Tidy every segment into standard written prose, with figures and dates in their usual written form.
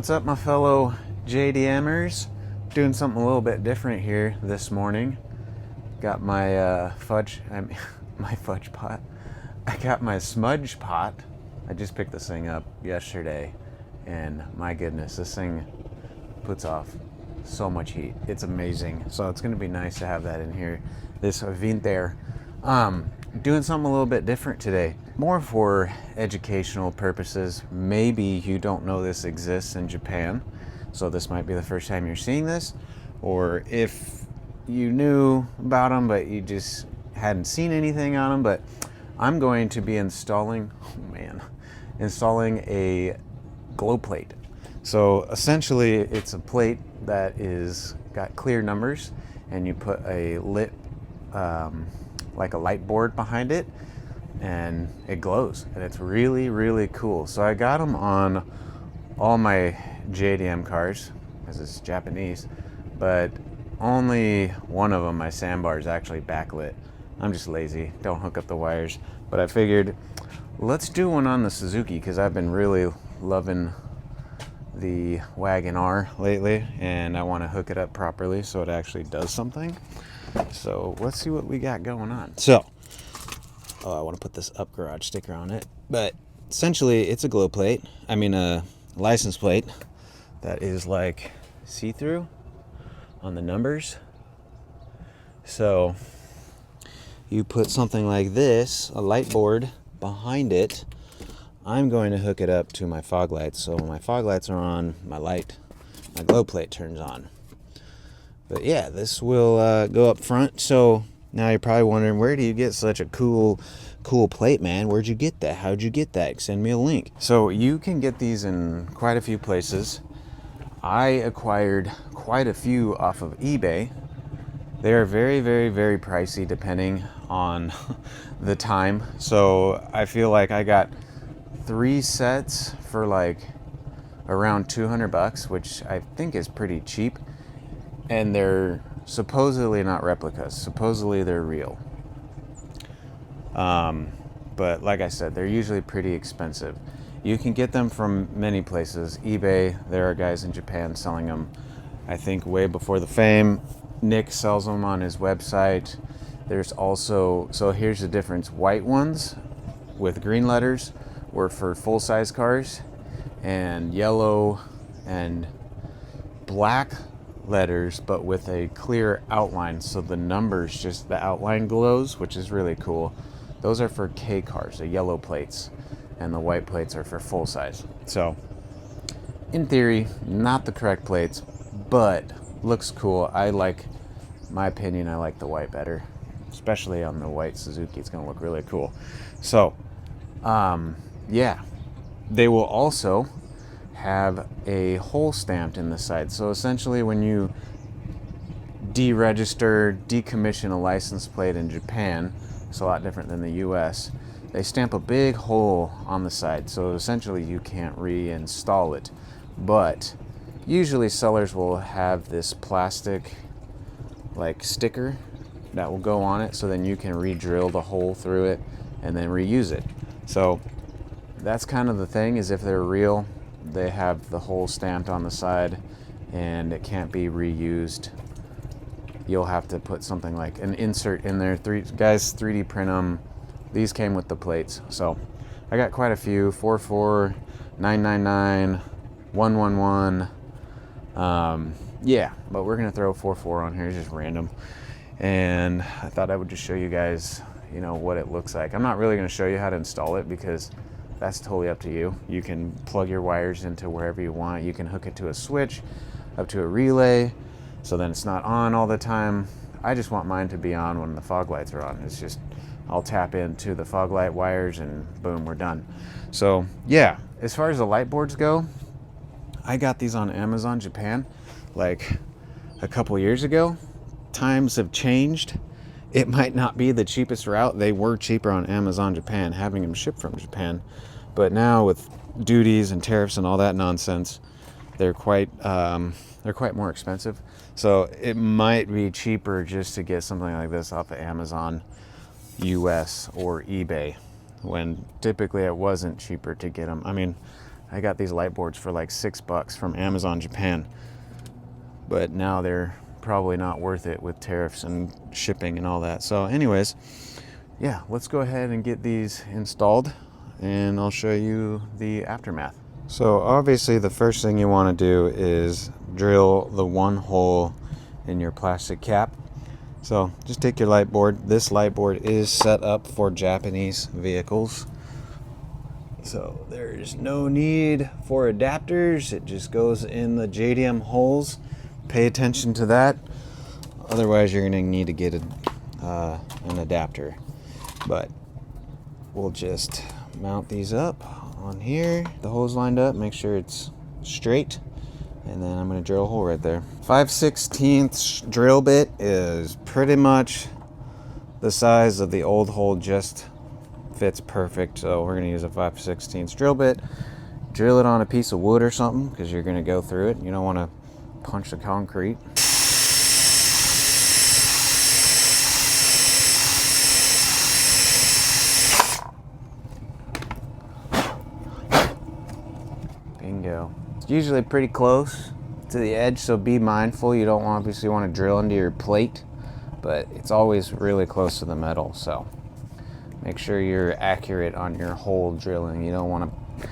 What's up, my fellow JDMers? Doing something a little bit different here this morning. Got my my fudge pot. I got my smudge pot. I just picked this thing up yesterday, and my goodness, this thing puts off so much heat. It's amazing. So it's going to be nice to have that in here this winter. Doing something a little bit different today, more for educational purposes. Maybe you don't know this exists in Japan, so this might be the first time you're seeing this, or if you knew about them but you just hadn't seen anything on them. But I'm going to be installing a glow plate. So essentially it's a plate that is got clear numbers, and you put a lit like a light board behind it, and it glows, and it's really, really cool. So I got them on all my JDM cars, because it's Japanese, but only one of them, my sandbar, is actually backlit. I'm just lazy, don't hook up the wires, but I figured let's do one on the Suzuki, because I've been really loving the Wagon R lately, and I want to hook it up properly so it actually does something. So let's see what we got going on. So, I want to put this up garage sticker on it, but essentially it's a glow plate. I mean a license plate that is like see-through on the numbers. So you put something like this, a light board behind it. I'm going to hook it up to my fog lights. So when my fog lights are on, my glow plate turns on. But yeah, this will go up front. So now you're probably wondering, where do you get such a cool plate, man? Where'd you get that? How'd you get that? Send me a link. So you can get these in quite a few places. I acquired quite a few off of eBay. They're very, very, very pricey depending on the time. So I feel like I got 3 sets for like around $200, which I think is pretty cheap. And they're supposedly not replicas. Supposedly they're real. But like I said, they're usually pretty expensive. You can get them from many places. eBay, there are guys in Japan selling them, I think, way before the fame. Nick sells them on his website. There's also, so here's the difference. White ones with green letters were for full-size cars, and yellow and black letters but with a clear outline, so the numbers, just the outline glows, which is really cool. Those are for K cars, the yellow plates, and the white plates are for full size. So in theory, not the correct plates, but looks cool. I like the white better, especially on the white Suzuki. It's gonna look really cool. So yeah, they will also have a hole stamped in the side. So essentially when you decommission a license plate in Japan, it's a lot different than the US, they stamp a big hole on the side. So essentially you can't reinstall it. But usually sellers will have this plastic like sticker that will go on it, so then you can re-drill the hole through it and then reuse it. So that's kind of the thing, is if they're real, they have the hole stamped on the side and it can't be reused. You'll have to put something like an insert in there. Guys 3D print them. These came with the plates. So I got quite a few. 44, 999, 111. Yeah, but we're gonna throw 44 on here. It's just random. And I thought I would just show you guys, what it looks like. I'm not really gonna show you how to install it, because that's totally up to you. You can plug your wires into wherever you want. You can hook it to a switch, up to a relay, so then it's not on all the time. I just want mine to be on when the fog lights are on. It's just, I'll tap into the fog light wires and boom, we're done. So yeah, as far as the light boards go, I got these on Amazon Japan like a couple years ago. Times have changed. It might not be the cheapest route. They were cheaper on Amazon Japan, having them shipped from Japan. But now with duties and tariffs and all that nonsense, they're quite more expensive. So it might be cheaper just to get something like this off of Amazon US or eBay, when typically it wasn't cheaper to get them. I mean, I got these light boards for like $6 from Amazon Japan, but now they're probably not worth it with tariffs and shipping and all that. So anyways, yeah, let's go ahead and get these installed and I'll show you the aftermath. So obviously the first thing you want to do is drill the one hole in your plastic cap. So just take your light board. This light board is set up for Japanese vehicles, so there's no need for adapters. It just goes in the JDM holes. Pay attention to that, otherwise you're going to need to get an adapter. But we'll just mount these up on here, the holes lined up, make sure it's straight, and then I'm going to drill a hole right there. 5/16 drill bit is pretty much the size of the old hole, just fits perfect, so we're going to use a 5/16 drill bit. Drill it on a piece of wood or something because you're going to go through it. You don't want to punch the concrete. Bingo. It's usually pretty close to the edge, so be mindful. You don't obviously want to drill into your plate, but it's always really close to the metal, so make sure you're accurate on your hole drilling. You don't want to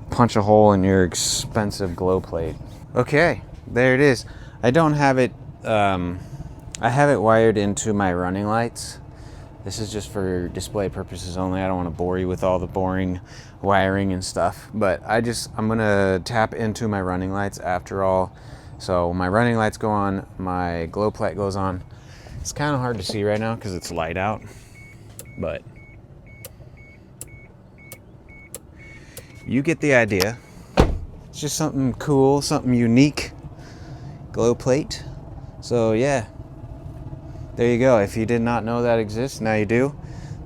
punch a hole in your expensive glow plate. Okay, there it is. I don't have it, I have it wired into my running lights. This is just for display purposes only. I don't want to bore you with all the boring wiring and stuff, but I'm gonna tap into my running lights after all. So my running lights go on, my glow plate goes on. It's kind of hard to see right now because it's light out, but you get the idea. It's just something cool, something unique. Glow plate. So yeah, there you go. If you did not know that exists, now you do.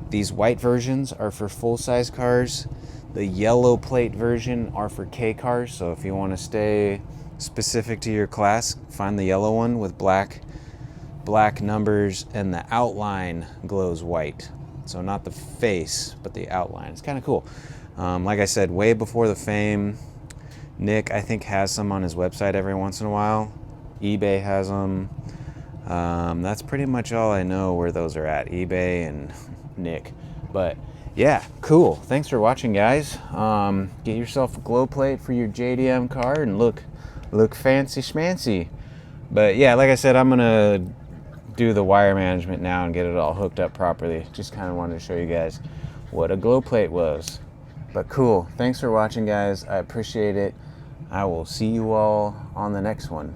These white versions are for full-size cars. The yellow plate version are for K cars. So if you want to stay specific to your class, find the yellow one with black numbers, and the outline glows white. So not the face, but the outline. It's kind of cool. Like I said, way before the fame, Nick, I think, has some on his website every once in a while. eBay has them. That's pretty much all I know where those are at, eBay and Nick. But yeah, cool. Thanks for watching, guys. Get yourself a glow plate for your JDM car and look fancy schmancy. But yeah, like I said, I'm gonna do the wire management now and get it all hooked up properly. Just kind of wanted to show you guys what a glow plate was. But cool. Thanks for watching, guys. I appreciate it. I will see you all on the next one.